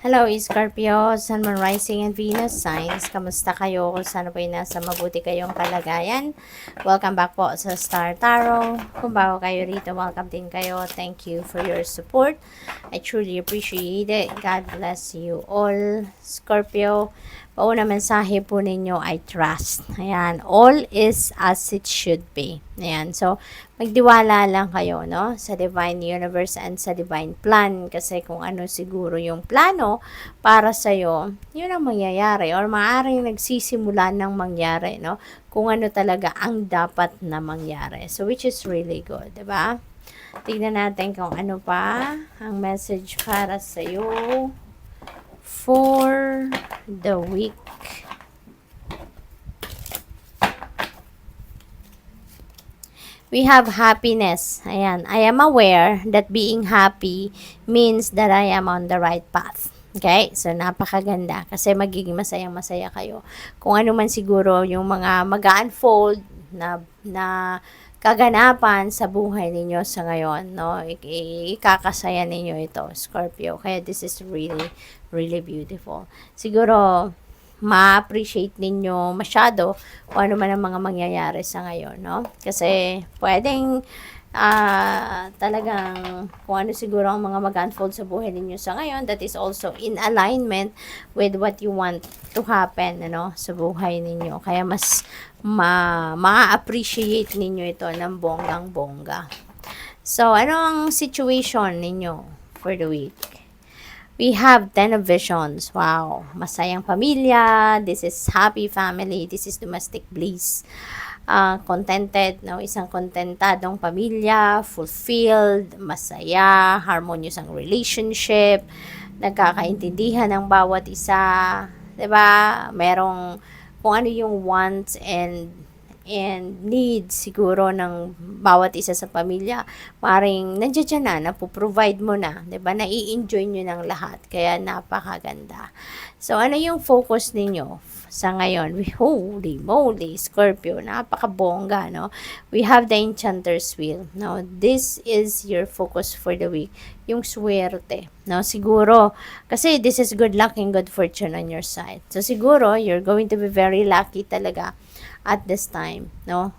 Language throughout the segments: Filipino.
Hello, Scorpio, Sun, Moon, Rising, and Venus signs. Kamusta kayo? Kung saan po nasa mabuti kayong kalagayan. Welcome back po sa Star Tarot. Kung bago kayo rito, welcome din kayo. Thank you for your support. I truly appreciate it. God bless you all, Scorpio. Pauna mensahe po ninyo ay trust. Ayan, all is as it should be. Ayan, so magdiwala lang kayo, no, sa divine universe and sa divine plan, kasi kung ano siguro yung plano para sa iyo, yun ang mangyayari or maaaring nagsisimula ng mangyari, no, kung ano talaga ang dapat na mangyari. So which is really good, 'di ba? Tingnan natin kung ano pa ang message para sa iyo for the week. We have happiness. Ayan. I am aware that being happy means that I am on the right path. Okay? So, napakaganda. Kasi magiging masayang-masaya kayo. Kung ano man siguro yung mga mag-unfold na kaganapan sa buhay ninyo sa ngayon, no? Ikakasaya ninyo ito, Scorpio. Kaya this is really, really beautiful. Siguro, ma-appreciate ninyo masyado kung ano man ang mga mangyayari sa ngayon, no? Kasi pwedeng talagang kung ano siguro ang mga mag-unfold sa buhay ninyo sa ngayon, that is also in alignment with what you want to happen, ano, sa buhay ninyo. Kaya mas ma-appreciate ninyo ito ng bonggang-bongga. So, ano ang situation ninyo for the week? We have 10 of visions. Wow. Masayang pamilya. This is happy family. This is domestic bliss. Contented, no? Isang kontentadong pamilya, fulfilled, masaya, harmonious ang relationship, nagkakaintindihan ng bawat isa, 'di ba? Merong kung ano yung wants and needs siguro ng bawat isa sa pamilya, maring nandiyan na, napoprovide mo na, 'di ba? Nai-enjoy nyo ng lahat, kaya napakaganda. So, ano yung focus ninyo sa ngayon? Holy moly, Scorpio, napakabongga, no? We have the Enchanter's Wheel. Now, this is your focus for the week. Yung swerte, no? Siguro, kasi this is good luck and good fortune on your side. So, siguro, you're going to be very lucky talaga at this time, no?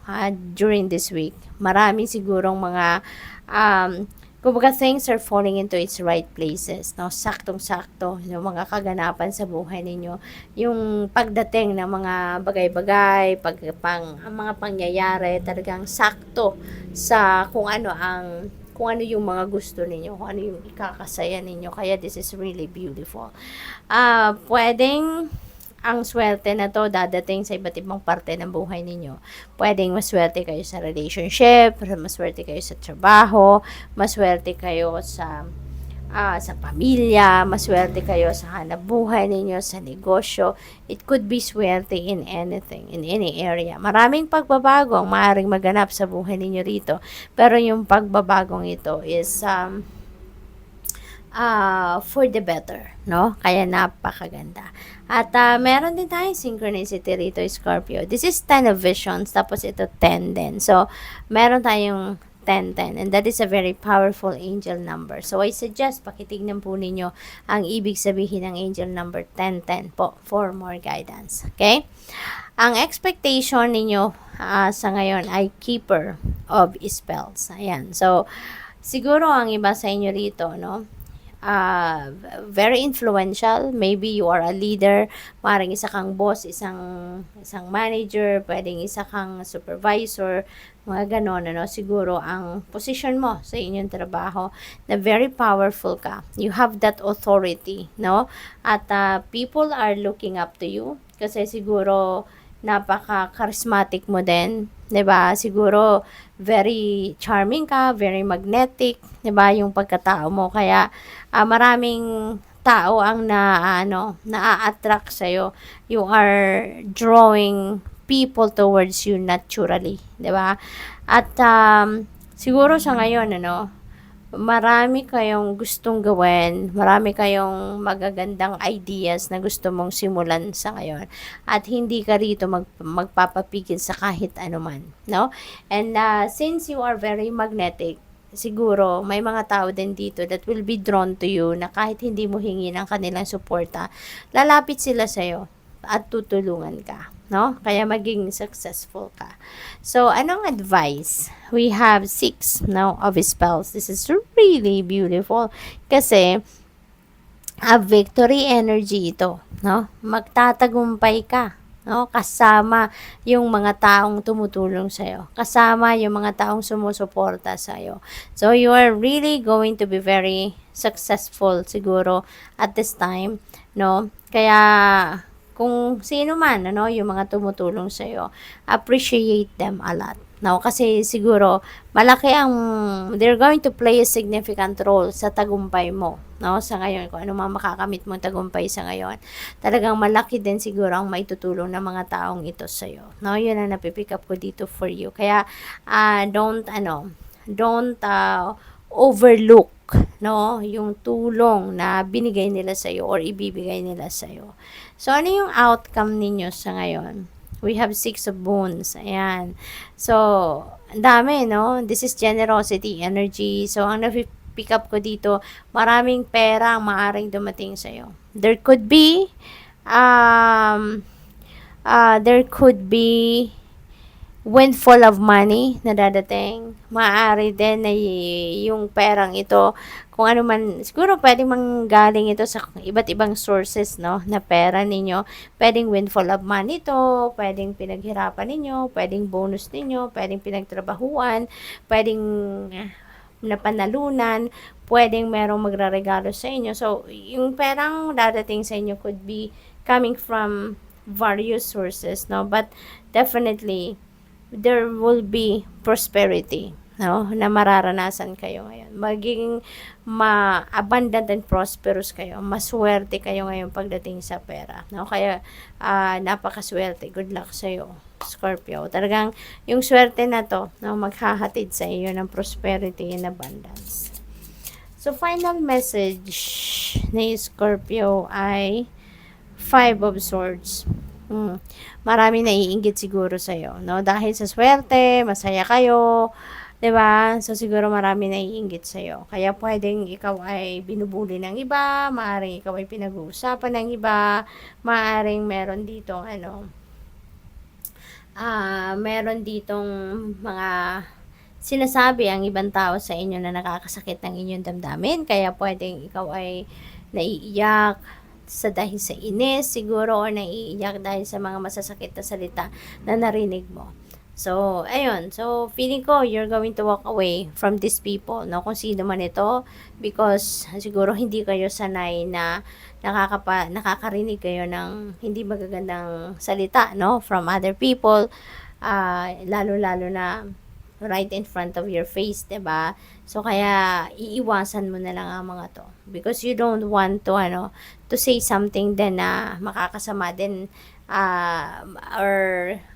During this week. Marami sigurong mga kumbaga things are falling into its right places, no? Saktong-sakto yung mga kaganapan sa buhay ninyo. Yung pagdating ng mga bagay-bagay, ang mga pangyayari, talagang sakto sa kung ano yung mga gusto ninyo, kung ano yung ikakasaya ninyo. Kaya this is really beautiful. Pwedeng ang swerte na to dadating sa iba't ibang parte ng buhay ninyo. Pwedeng maswerte kayo sa relationship, maswerte kayo sa trabaho, maswerte kayo sa pamilya, maswerte kayo sa hanap buhay ninyo, sa negosyo. It could be swerte in anything, in any area. Maraming pagbabago ang maaaring maganap sa buhay ninyo rito. Pero yung pagbabagong ito is for the better, no? Kaya napakaganda. At meron din tayong synchronicity rito, Scorpio. This is 10 of visions, tapos ito 10 din. So, meron tayong 10-10, and that is a very powerful angel number. So, I suggest, pakitignan po ninyo ang ibig sabihin ng angel number 10-10 po for more guidance. Okay? Ang expectation ninyo sa ngayon ay keeper of spells. Ayan. So, siguro ang iba sa inyo rito, no? Very influential. Maybe you are a leader. Maring isa kang boss, isang manager, pwedeng isa kang supervisor, mga ganon, ano. Siguro ang position mo sa inyong trabaho na very powerful ka. You have that authority, no? At people are looking up to you kasi siguro napaka-charismatic mo din, 'di ba? Siguro very charming ka, very magnetic, 'di ba, yung pagkatao mo. Kaya maraming tao ang na-attract sa iyo. You are drawing people towards you naturally, 'di ba? At siguro sa ngayon, marami kayong gustong gawin, marami kayong magagandang ideas na gusto mong simulan sa ngayon, at hindi ka rito magpapapigil sa kahit anuman, no? And since you are very magnetic, siguro may mga tao din dito that will be drawn to you na kahit hindi mo hingi ng kanilang suporta, lalapit sila sa'yo at tutulungan ka, no? Kaya maging successful ka. So, anong advice? We have 6 now of spells. This is really beautiful kasi victory energy ito, no? Magtatagumpay ka, no? Kasama yung mga taong tumutulong sa'yo. Kasama yung mga taong sumusuporta sa'yo. So, you are really going to be very successful siguro at this time, no? Kaya, kung sino man, ano, yung mga tumutulong sa'yo, appreciate them a lot. No, kasi siguro malaki ang they're going to play a significant role sa tagumpay mo, no? Sa ngayon kung ano man makakamit mong tagumpay sa ngayon. Talagang malaki din siguro ang maitutulong ng mga taong ito sa iyo. No, 'yun ang napipick up ko dito for you. Kaya don't overlook, no, yung tulong na binigay nila sa iyo or ibibigay nila sa iyo. So ano yung outcome ninyo sa ngayon? We have 6 of Wands. Ayan. So, ang dami, no? This is generosity, energy. So, ang pick up ko dito, maraming pera ang maaring dumating sa'yo. There could be windfall of money na dadating. Maaari din na yung perang ito, kung ano man, siguro pwedeng manggaling ito sa iba't ibang sources, no, na pera ninyo. Pwedeng windfall of money ito, pwedeng pinaghirapan ninyo, pwedeng bonus ninyo, pwedeng pinagtrabahuan, pwedeng napanalunan, pwedeng merong magraregalo sa inyo. So, yung perang dadating sa inyo could be coming from various sources, no, but definitely there will be prosperity, no, na mararanasan kayo ngayon. Magiging abundant and prosperous kayo. Maswerte kayo ngayon pagdating sa pera, no? Kaya napakaswerte. Good luck sa iyo, Scorpio. Talagang yung swerte na to, no, maghahatid sa iyo ng prosperity and abundance. So final message ni Scorpio ay 5 of Swords. Marami naiinggit siguro sa'yo, no? Dahil sa swerte, masaya kayo, 'di ba? So siguro marami naiinggit sa'yo. Kaya pwedeng ikaw ay binubuli ng iba, maaaring ikaw ay pinag-uusapan ng iba, maaaring meron ditong meron ditong mga sinasabi ang ibang tao sa inyo na nakakasakit ng inyong damdamin. Kaya pwedeng ikaw ay naiiyak dahil sa inis siguro or naiiyak dahil sa mga masasakit na salita na narinig mo. So, ayun. So, feeling ko you're going to walk away from these people, no? Kung sino man ito, because siguro hindi kayo sanay na nakakarinig kayo ng hindi magagandang salita, no? From other people, lalo-lalo na right in front of your face, 'di ba? So kaya iiwasan mo na lang ang mga to because you don't want to say something din na makakasama din or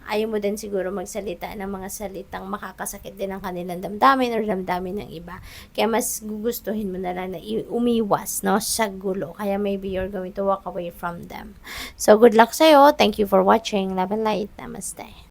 ayaw mo din siguro magsalita ng mga salitang makakasakit din ang kanilang damdamin or damdamin ng iba. Kaya mas gugustuhin mo na lang na umiwas, no, sa gulo. Kaya maybe you're going to walk away from them. So good luck sa'yo. Thank you for watching. Love and light. Namaste.